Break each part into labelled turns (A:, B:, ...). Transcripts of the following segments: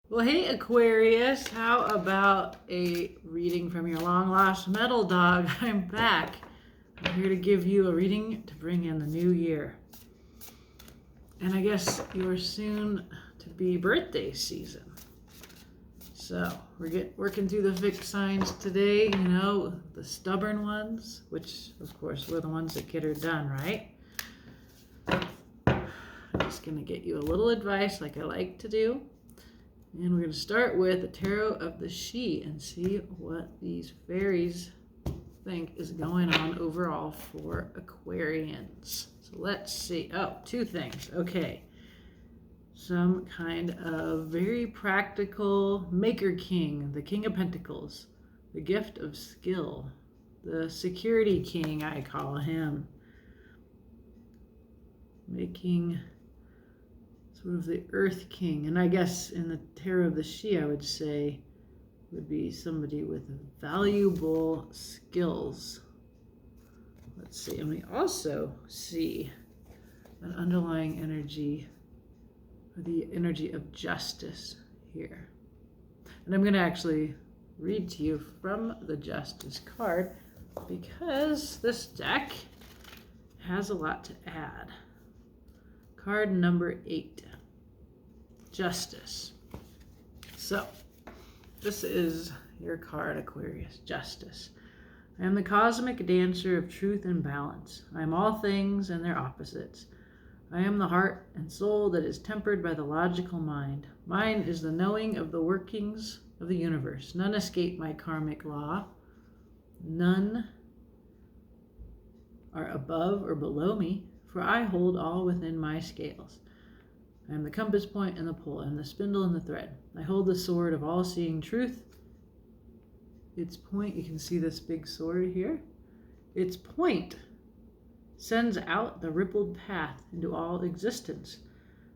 A: Well, hey Aquarius, how about a reading from your long lost metal dog? I'm back. I'm here to give you a reading to bring in the new year. And I guess your soon to be birthday season. So we're working through the fixed signs today, the stubborn ones, which of course were the ones that get her done, right? I'm just going to get you a little advice like I like to do. And we're going to start with the Tarot of the She and see what these fairies think is going on overall for Aquarians. So let's see. Oh, two things. Okay. Some kind of very practical Maker King, the King of Pentacles, the gift of skill, the Security King, I call him. Making sort of the Earth King. And I guess in the Tarot of the She, I would say, would be somebody with valuable skills. Let's see. And we also see an underlying energy, or the energy of justice here. And I'm going to actually read to you from the Justice card because this deck has a lot to add. Card number 8. Justice. So, this is your card, Aquarius. Justice. I am the cosmic dancer of truth and balance. I am all things and their opposites. I am the heart and soul that is tempered by the logical mind. Mine is the knowing of the workings of the universe. None escape my karmic law. None are above or below me, for I hold all within my scales. I am the compass point and the pole, I am the spindle and the thread. I hold the sword of all-seeing truth. Its point, you can see this big sword here. Its point sends out the rippled path into all existence.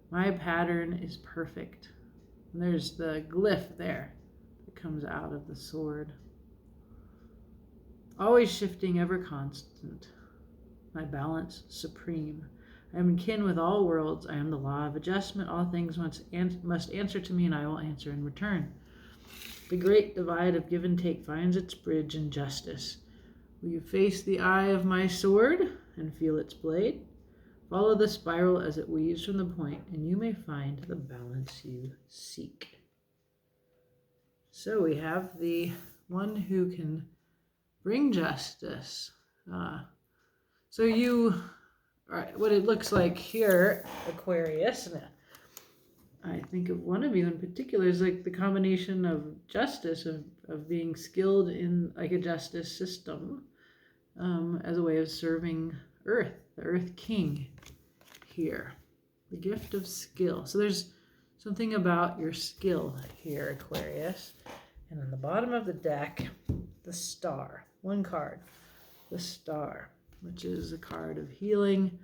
A: My pattern is perfect. And there's the glyph there that comes out of the sword. Always shifting, ever constant. My balance supreme. I am in kin with all worlds. I am the law of adjustment. All things must answer to me, and I will answer in return. The great divide of give and take finds its bridge in justice. Will you face the eye of my sword and feel its blade? Follow the spiral as it weaves from the point, and you may find the balance you seek. So we have the one who can bring justice. What it looks like here, Aquarius, and I think of one of you in particular is like the combination of justice, of being skilled in like a justice system as a way of serving Earth, the Earth King here, the gift of skill. So there's something about your skill here, Aquarius. And on the bottom of the deck, the Star, one card, the Star, which is a card of healing,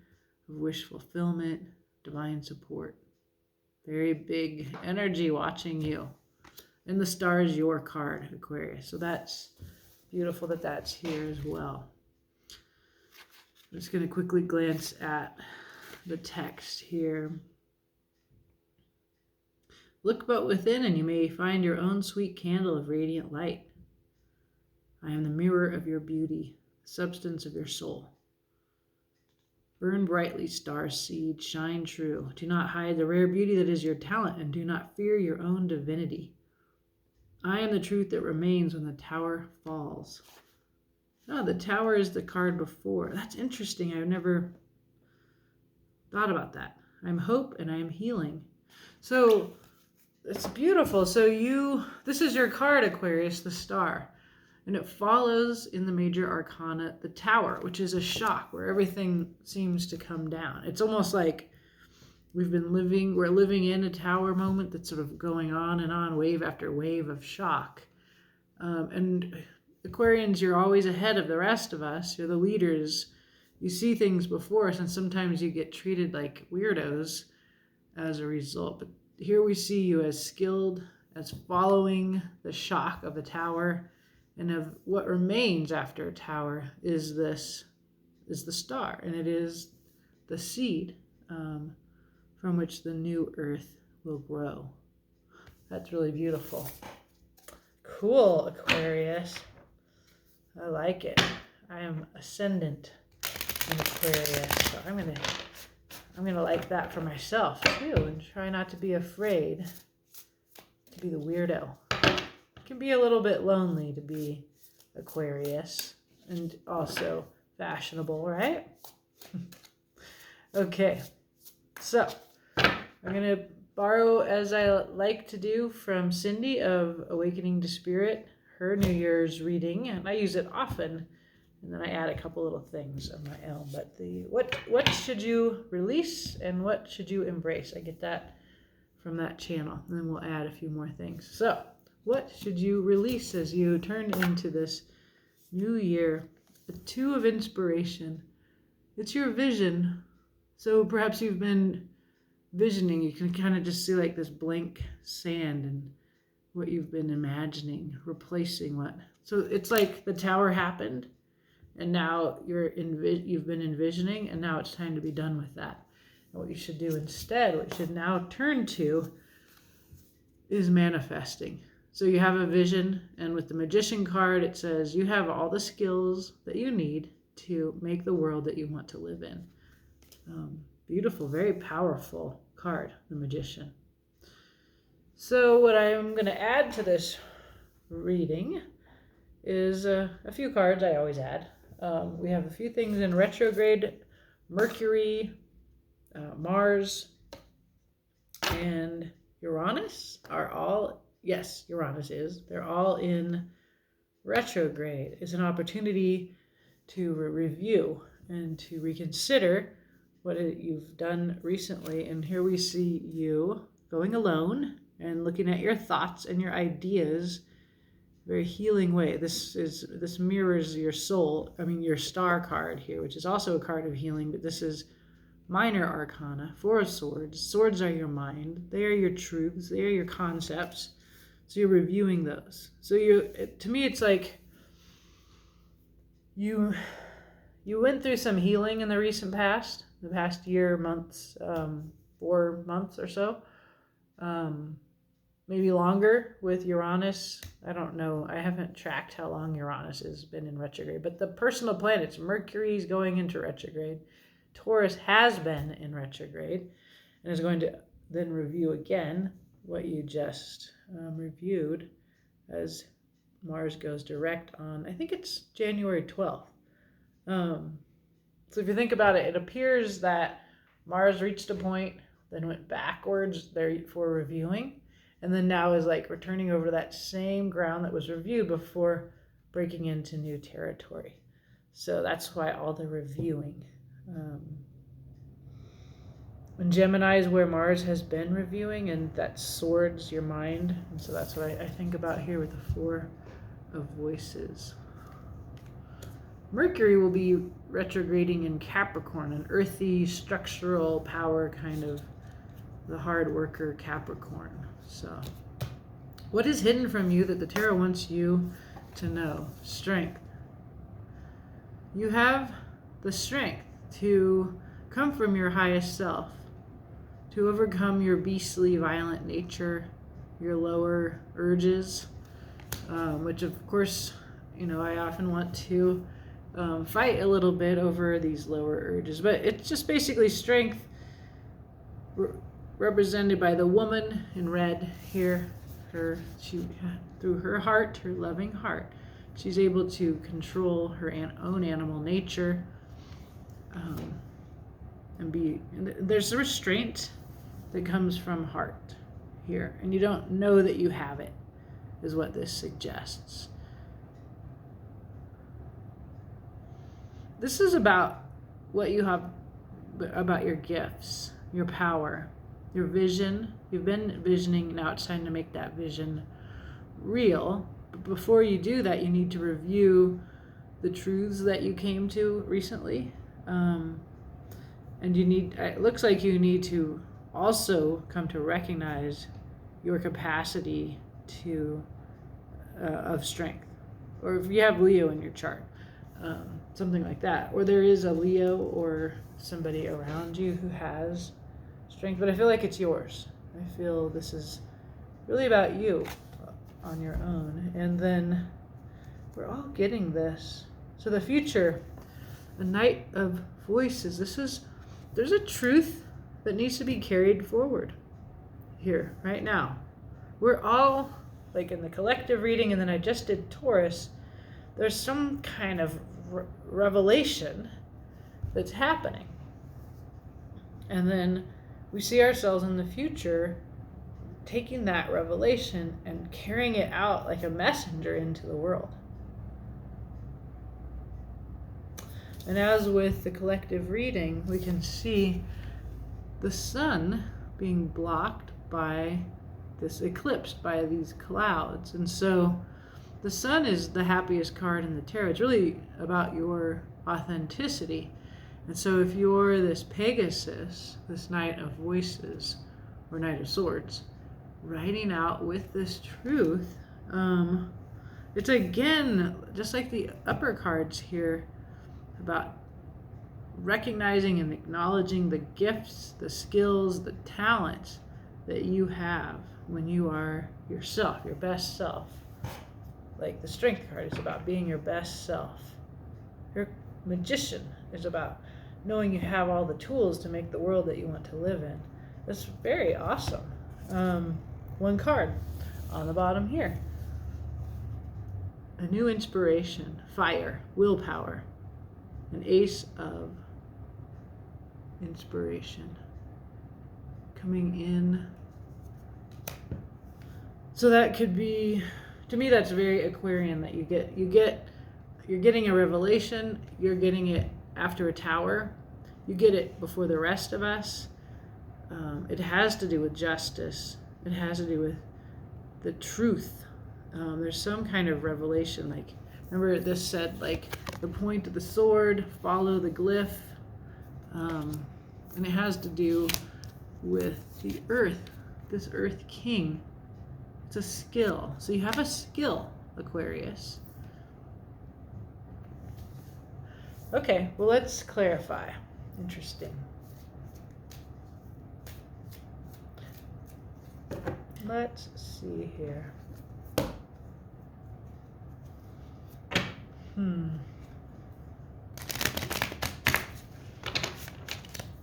A: of wish fulfillment, divine support. Very big energy watching you. And the Star is your card, Aquarius. So that's beautiful that that's here as well. I'm just going to quickly glance at the text here. Look but within, and you may find your own sweet candle of radiant light. I am the mirror of your beauty, the substance of your soul. Burn brightly, star seed, shine true. Do not hide the rare beauty that is your talent, and do not fear your own divinity. I am the truth that remains when the tower falls. Oh, the tower is the card before. That's interesting. I've never thought about that. I'm hope and I am healing. So it's beautiful. So this is your card, Aquarius, the Star. And it follows in the major arcana, the Tower, which is a shock where everything seems to come down. It's almost like we're living in a tower moment that's sort of going on, wave after wave of shock. And Aquarians, you're always ahead of the rest of us. You're the leaders. You see things before us, and sometimes you get treated like weirdos as a result. But here we see you as skilled, as following the shock of the tower. And of what remains after a tower is the Star, and it is the seed from which the new earth will grow. That's really beautiful. Cool, Aquarius. I like it. I am ascendant in Aquarius, so I'm gonna like that for myself too, and try not to be afraid to be the weirdo. It can be a little bit lonely to be Aquarius, and also fashionable, right? Okay, so I'm gonna borrow, as I like to do, from Cindy of Awakening to Spirit, her New Year's reading, and I use it often, and then I add a couple little things of my own. But the what should you release and what should you embrace? I get that from that channel, and then we'll add a few more things. So what should you release as you turn into this new year? The Two of Inspiration. It's your vision. So perhaps you've been visioning. You can kind of just see like this blank sand and what you've been imagining, replacing what. So it's like the tower happened, and now you've been envisioning, and now it's time to be done with that. And what you should do instead, what you should now turn to, is manifesting. So you have a vision, and with the Magician card, it says you have all the skills that you need to make the world that you want to live in. Beautiful, very powerful card, the Magician. So what I'm going to add to this reading is a few cards I always add. We have a few things in retrograde. Mercury, Mars, and Uranus are all, yes, Uranus is, they're all in retrograde. It's an opportunity to review and to reconsider what you've done recently. And here we see you going alone and looking at your thoughts and your ideas, very healing way. This mirrors your soul, your star card here, which is also a card of healing, but this is minor arcana, Four of Swords. Swords are your mind. They are your truths. They are your concepts. So you're reviewing those. So to me, it's like you went through some healing in the recent past, the past year, months, 4 months or so, maybe longer with Uranus. I don't know. I haven't tracked how long Uranus has been in retrograde, but the personal planets, Mercury is going into retrograde. Taurus has been in retrograde and is going to then review again what you just reviewed as Mars goes direct on, I think it's January 12th. So if you think about it, it appears that Mars reached a point, then went backwards there for reviewing, and then now is like returning over to that same ground that was reviewed before breaking into new territory. So that's why all the reviewing. And Gemini is where Mars has been reviewing, and that Swords, your mind. And so that's what I think about here with the Four of Voices. Mercury will be retrograding in Capricorn, an earthy, structural power kind of, the hard worker Capricorn. So what is hidden from you that the tarot wants you to know? Strength. You have the strength to come from your highest self, to overcome your beastly, violent nature, your lower urges, which of course, I often want to fight a little bit over these lower urges, but it's just basically strength represented by the woman in red here. She through her heart, her loving heart, she's able to control her own animal nature, and there's a restraint that comes from heart here, and you don't know that you have it, is what this suggests. This is about what you have, about your gifts, your power, your vision. You've been visioning, now it's time to make that vision real. But before you do that, you need to review the truths that you came to recently. And it looks like you need to also come to recognize your capacity of strength. Or if you have Leo in your chart, something like that. Or there is a Leo or somebody around you who has strength, but I feel like it's yours. I feel this is really about you on your own. And then we're all getting this. So the future, a Knight of Voices. There's a truth that needs to be carried forward here, right now. We're all, like in the collective reading, and then I just did Taurus, there's some kind of revelation that's happening. And then we see ourselves in the future taking that revelation and carrying it out like a messenger into the world. And as with the collective reading, we can see the sun being blocked by this eclipse, by these clouds. And so the sun is the happiest card in the tarot. It's really about your authenticity. And so if you're this Pegasus, this Knight of Voices, or Knight of Swords, writing out with this truth, it's again, just like the upper cards here, about recognizing and acknowledging the gifts, the skills, the talents that you have when you are yourself, your best self. Like the Strength card is about being your best self. Your Magician is about knowing you have all the tools to make the world that you want to live in. That's very awesome. One card on the bottom here. A new inspiration, fire, willpower, an Ace of Inspiration coming in. So that could be, to me, that's very Aquarian, that you're getting a revelation, you're getting it after a tower, you get it before the rest of us. It has to do with justice. It has to do with the truth. There's some kind of revelation. Like, remember this said, like, the point of the sword, follow the glyph. And it has to do with the earth, this earth king. It's a skill. So you have a skill, Aquarius. Okay, well, let's clarify. Interesting. Let's see here.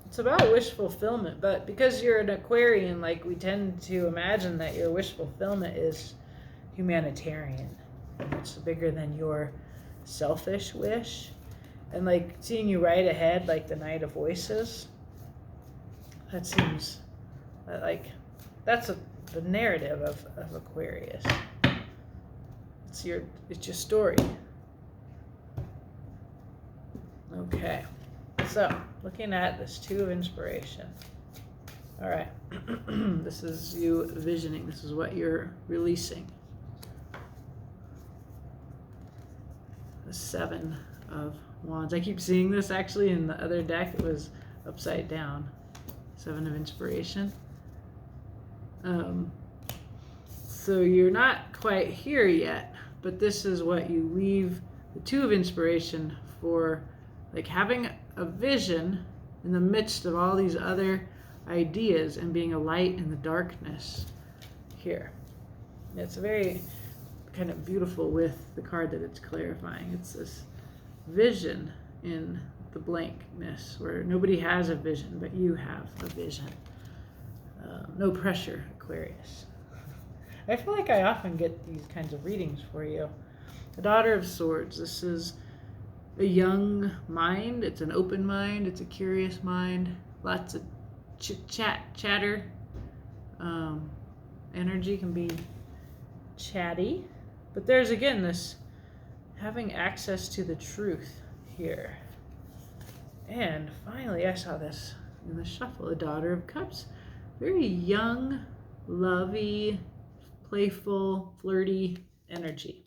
A: It's about wish fulfillment, but because you're an Aquarian, like, we tend to imagine that your wish fulfillment is humanitarian. It's bigger than your selfish wish. And like seeing you right ahead, like the Knight of Voices, that seems like that's the narrative of Aquarius. It's your story. Okay, so looking at this Two of Inspiration. All right, this is you visioning. This is what you're releasing. The Seven of Wands. I keep seeing this actually in the other deck. It was upside down. Seven of Inspiration. So you're not quite here yet, but this is what you leave the Two of Inspiration for, like having a vision in the midst of all these other ideas and being a light in the darkness here. It's very kind of beautiful with the card that it's clarifying. It's this vision in the blankness where nobody has a vision, but you have a vision. No pressure, Aquarius. I feel like I often get these kinds of readings for you. The Daughter of Swords. This is a young mind. It's an open mind. It's a curious mind. Lots of chatter. Energy can be chatty. But there's, again, this having access to the truth here. And finally, I saw this in the shuffle. A Daughter of Cups. Very young, lovey, playful, flirty energy.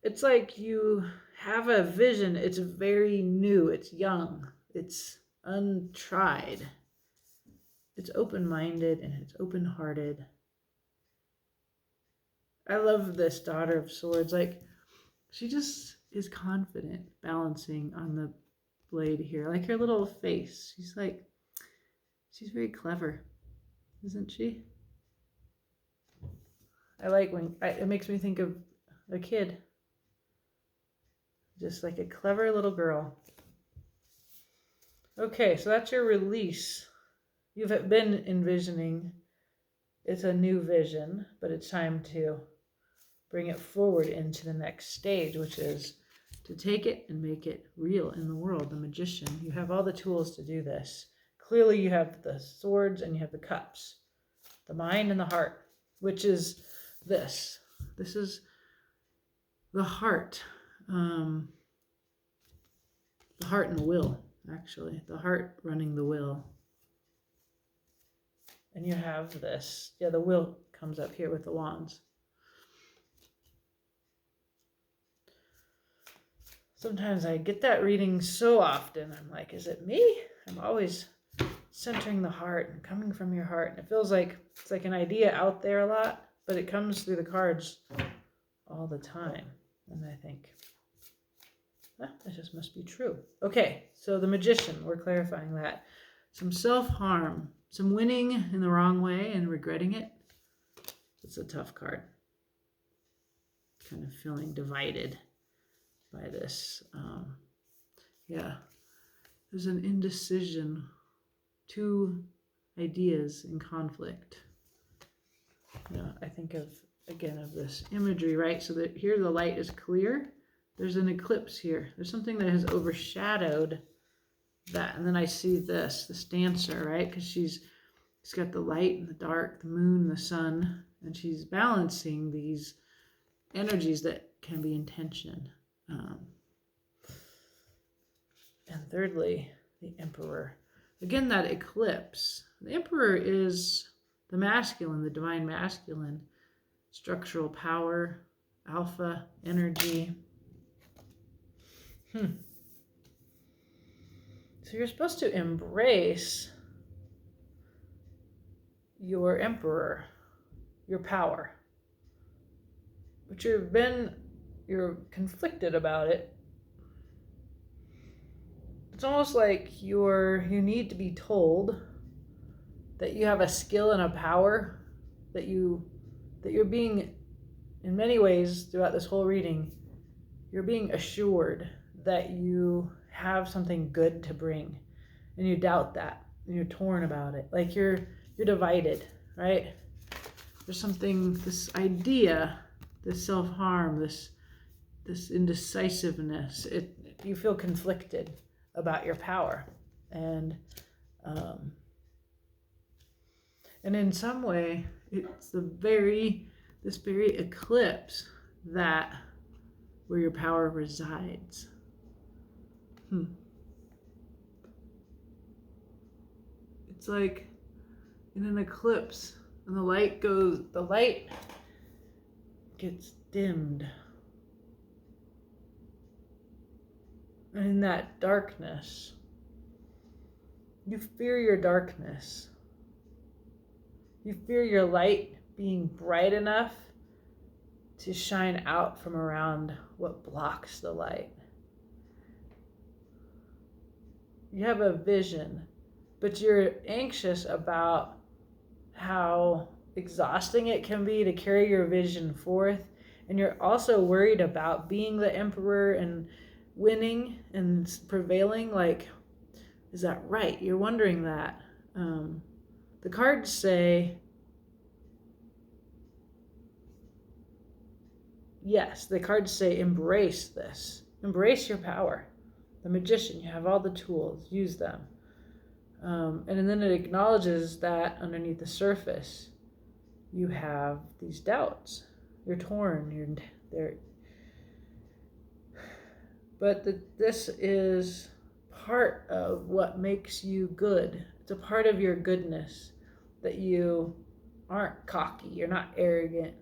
A: It's like you have a vision. It's very new. It's young. It's untried. It's open-minded and it's open-hearted. I love this Daughter of Swords. Like, she just is confident, balancing on the blade here. Like her little face. She's very clever, isn't she? I like when it makes me think of a kid, just like a clever little girl. Okay, so that's your release. You've been envisioning. It's a new vision, but it's time to bring it forward into the next stage, which is to take it and make it real in the world. The magician, you have all the tools to do this. Clearly you have the swords and you have the cups, the mind and the heart, which is this. This is the heart. The heart and the will, actually. The heart running the will. And you have this. Yeah, the will comes up here with the wands. Sometimes I get that reading so often. I'm like, is it me? I'm always centering the heart and coming from your heart. And it feels like it's like an idea out there a lot, but it comes through the cards all the time. And I think, that just must be true. Okay, so the magician, we're clarifying that. Some self-harm, some winning in the wrong way and regretting it. It's a tough card. Kind of feeling divided by this. Yeah, there's an indecision, two ideas in conflict. Yeah, I think of, again, of this imagery, right? So that here the light is clear. There's an eclipse here. There's something that has overshadowed that. And then I see this dancer, right? Because she's got the light and the dark, the moon, the sun, and she's balancing these energies that can be in tension. And thirdly, the emperor. Again, that eclipse. The emperor is the masculine, the divine masculine, structural power, alpha energy. So you're supposed to embrace your emperor, your power. But you're conflicted about it. It's almost like you need to be told that you have a skill and a power that you're being, in many ways throughout this whole reading, you're being assured that you have something good to bring, and you doubt that, and you're torn about it. Like you're divided, right? There's something, this idea, this self-harm, this indecisiveness. You feel conflicted about your power, and in some way, it's this very eclipse that where your power resides. It's like in an eclipse, and the light gets dimmed. And in that darkness, you fear your darkness. You fear your light being bright enough to shine out from around what blocks the light. You have a vision, but you're anxious about how exhausting it can be to carry your vision forth. And you're also worried about being the emperor and winning and prevailing. Like, is that right? You're wondering that. The cards say, yes, the cards say embrace this. Embrace your power. The magician, you have all the tools, use them. And then it acknowledges that underneath the surface, you have these doubts. You're torn. But this is part of what makes you good. It's a part of your goodness that you aren't cocky. You're not arrogant.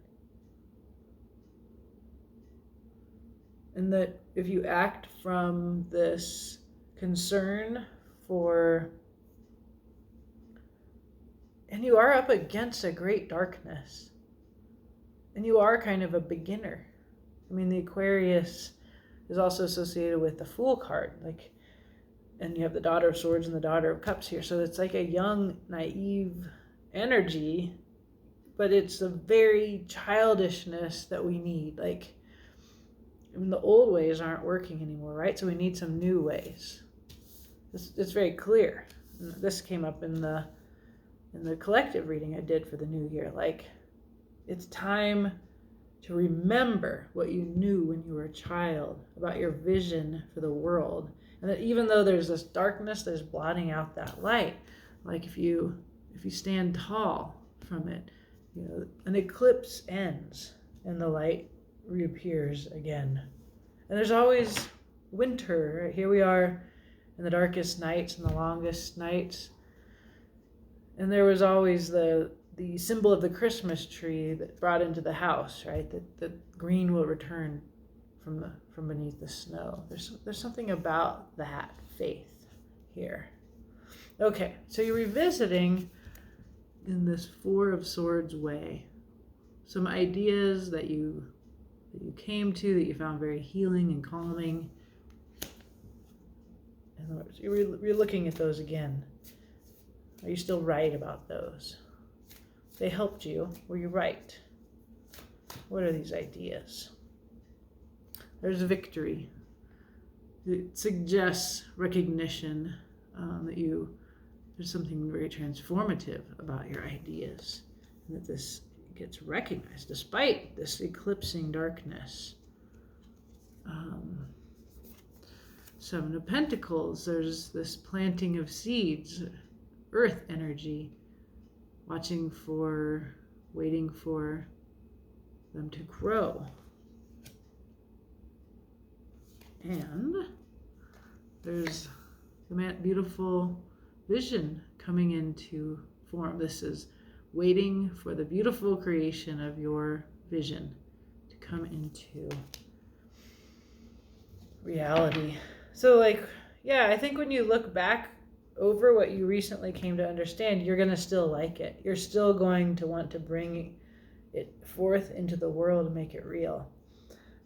A: And that if you act from this concern for, and you are up against a great darkness, and you are kind of a beginner. I mean, the Aquarius is also associated with the Fool card, like, and you have the Daughter of Swords and the Daughter of Cups here. So it's like a young, naive energy, but it's a very childishness that we need. Like, I mean, the old ways aren't working anymore, right? So we need some new ways. It's very clear. This came up in the collective reading I did for the new year. Like, it's time to remember what you knew when you were a child about your vision for the world. And that even though there's this darkness that's blotting out that light, like if you stand tall from it, an eclipse ends and the light reappears again. And there's always winter. Right? Here we are in the darkest nights and the longest nights. And there was always the symbol of the Christmas tree that brought into the house, right? That green will return from beneath the snow. There's something about that faith here. Okay, so you're revisiting in this Four of Swords way some ideas that you came to, that you found very healing and calming. In other words, you're looking at those again. Are you still right about those? They helped you. Were you right? What are these ideas? There's victory. It suggests recognition that there's something very transformative about your ideas, and that this gets recognized despite this eclipsing darkness. Seven of Pentacles, there's this planting of seeds, earth energy, waiting for them to grow. And there's the beautiful vision coming into form. This is waiting for the beautiful creation of your vision to come into reality. So I think when you look back over what you recently came to understand, you're going to still like it. You're still going to want to bring it forth into the world and make it real.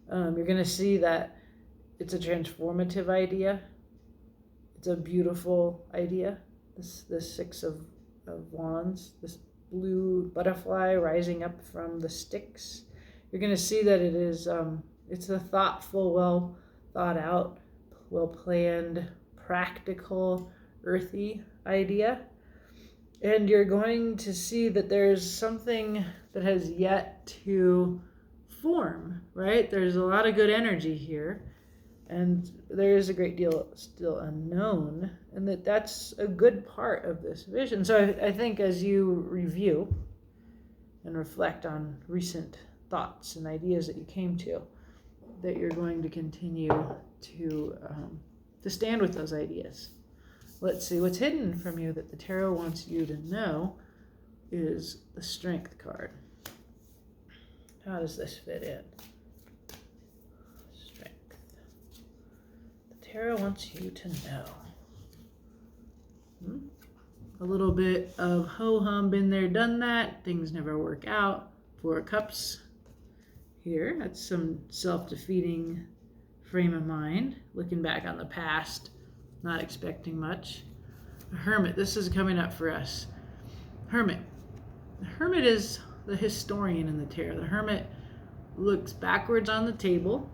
A: You're going to see that it's a transformative idea. It's a beautiful idea. This Six of Wands, this blue butterfly rising up from the sticks. You're going to see that it is, it's a thoughtful, well thought out, well planned, practical, earthy idea. And you're going to see that there's something that has yet to form, right? There's a lot of good energy here, and there is a great deal still unknown, and that's a good part of this vision. So I think as you review and reflect on recent thoughts and ideas that you came to, that you're going to continue to stand with those ideas. Let's see, what's hidden from you that the tarot wants you to know is the Strength card. How does this fit in? Strength. The tarot wants you to know. A little bit of ho-hum, been there, done that. Things never work out. Four of Cups here. That's some self-defeating frame of mind. Looking back on the past, not expecting much. A Hermit. This is coming up for us. Hermit. The Hermit is the historian in the tarot. The Hermit looks backwards on the table,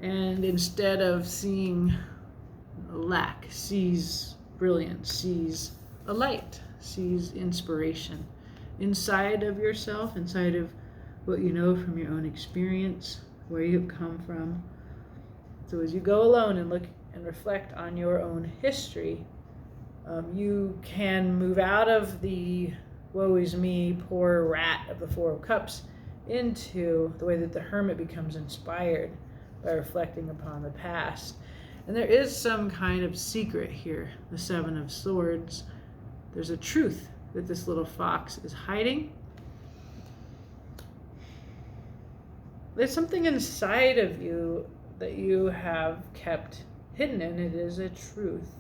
A: and instead of seeing lack, sees brilliance, sees a light, sees inspiration inside of yourself, inside of what you know from your own experience, where you've come from. So as you go alone and look and reflect on your own history, you can move out of the woe is me, poor rat of the Four of Cups into the way that the Hermit becomes inspired by reflecting upon the past. And there is some kind of secret here, the Seven of Swords. There's a truth that this little fox is hiding. There's something inside of you that you have kept hidden, and it is a truth.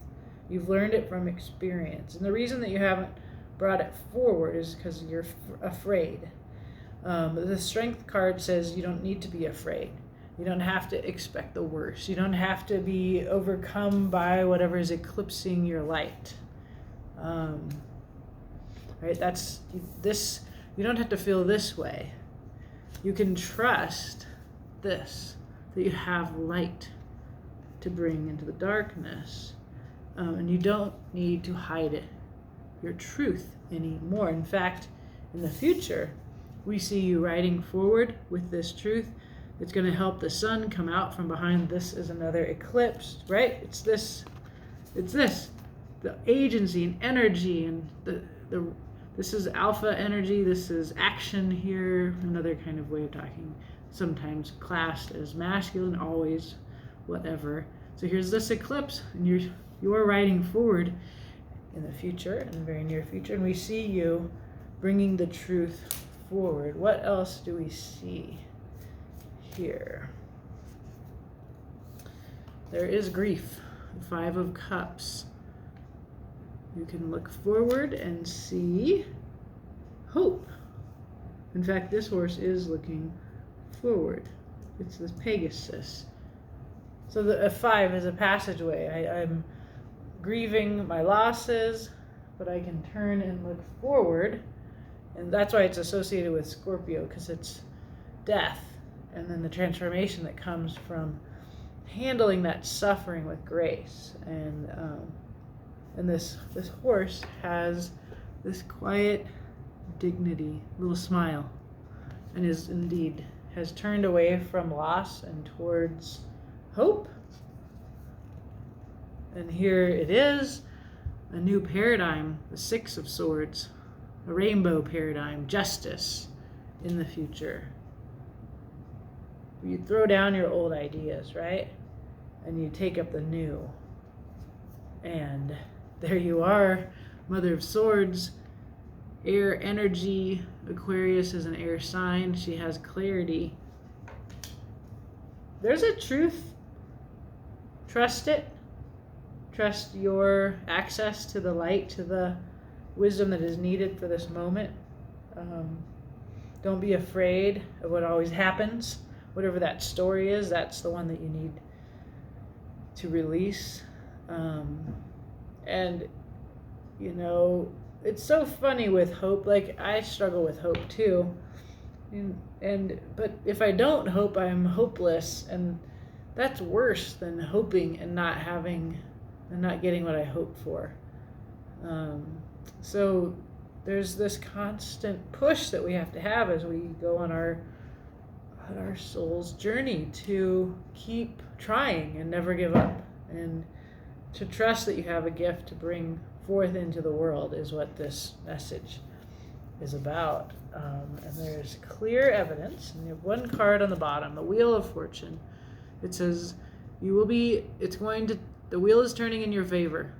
A: You've learned it from experience. And the reason that you haven't brought it forward is because you're afraid. The Strength card says you don't need to be afraid. You don't have to expect the worst. You don't have to be overcome by whatever is eclipsing your light. Right? This You don't have to feel this way. You can trust this, that you have light to bring into the darkness. And you don't need to hide it, your truth, anymore. In fact, in the future, we see you riding forward with this truth. It's going to help the sun come out from behind. This is another eclipse, right? It's this. The agency and energy, and this is alpha energy. This is action here. Another kind of way of talking, sometimes classed as masculine, always whatever. So here's this eclipse, and you're riding forward in the future, in the very near future, and we see you bringing the truth forward. What else do we see here? There is grief, 5 of Cups. You can look forward and see hope. In fact, this horse is looking forward. It's this Pegasus. So a 5 is a passageway. I'm grieving my losses, but I can turn and look forward. And that's why it's associated with Scorpio, because it's death and then the transformation that comes from handling that suffering with grace. And this horse has this quiet dignity, little smile, and has turned away from loss and towards hope. And here it is, a new paradigm, the 6 of Swords, a rainbow paradigm, justice in the future. You throw down your old ideas, right? And you take up the new. And there you are, Mother of Swords, air energy. Aquarius is an air sign. She has clarity. There's a truth. Trust it. Trust your access to the light, to the wisdom that is needed for this moment. Don't be afraid of what always happens. Whatever that story is, that's the one that you need to release. And, you know, it's so funny with hope. Like, I struggle with hope too. But if I don't hope, I'm hopeless. And that's worse than hoping and not getting what I hope for. So there's this constant push that we have to have as we go on our soul's journey to keep trying and never give up, and to trust that you have a gift to bring forth into the world is what this message is about. And there's clear evidence, and you have one card on the bottom, the Wheel of Fortune. It says the wheel is turning in your favor.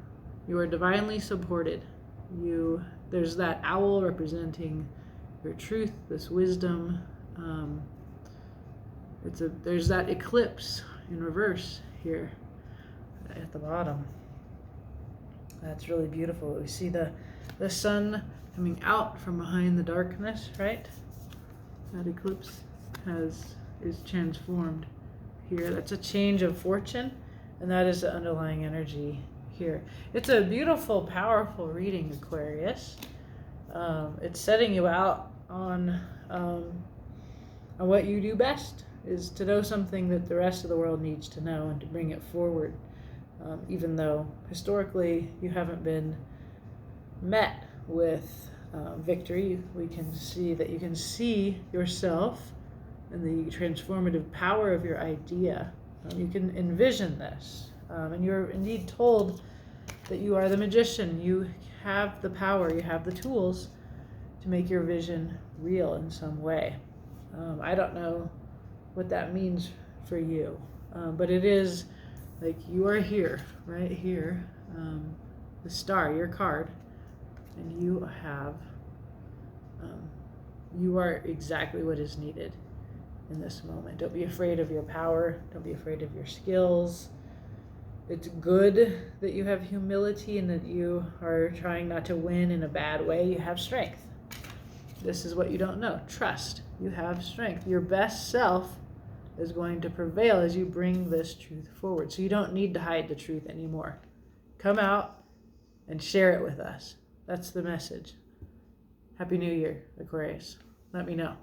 A: You are divinely supported. There's that owl representing your truth, this wisdom. There's that eclipse in reverse here at the bottom. That's really beautiful. We see the sun coming out from behind the darkness, right? That eclipse is transformed here. That's a change of fortune, and that is the underlying energy here. It's a beautiful, powerful reading, Aquarius. It's setting you out on what you do best, is to know something that the rest of the world needs to know and to bring it forward. Even though historically you haven't been met with victory, we can see that you can see yourself and the transformative power of your idea. You can envision this. And you're indeed told that you are the magician. You have the power, you have the tools to make your vision real in some way. I don't know what that means for you, but it is like you are here, right here, the star, your card, and you are exactly what is needed in this moment. Don't be afraid of your power. Don't be afraid of your skills. It's good that you have humility and that you are trying not to win in a bad way. You have strength. This is what you don't know. Trust. You have strength. Your best self is going to prevail as you bring this truth forward. So you don't need to hide the truth anymore. Come out and share it with us. That's the message. Happy New Year, Aquarius. Let me know.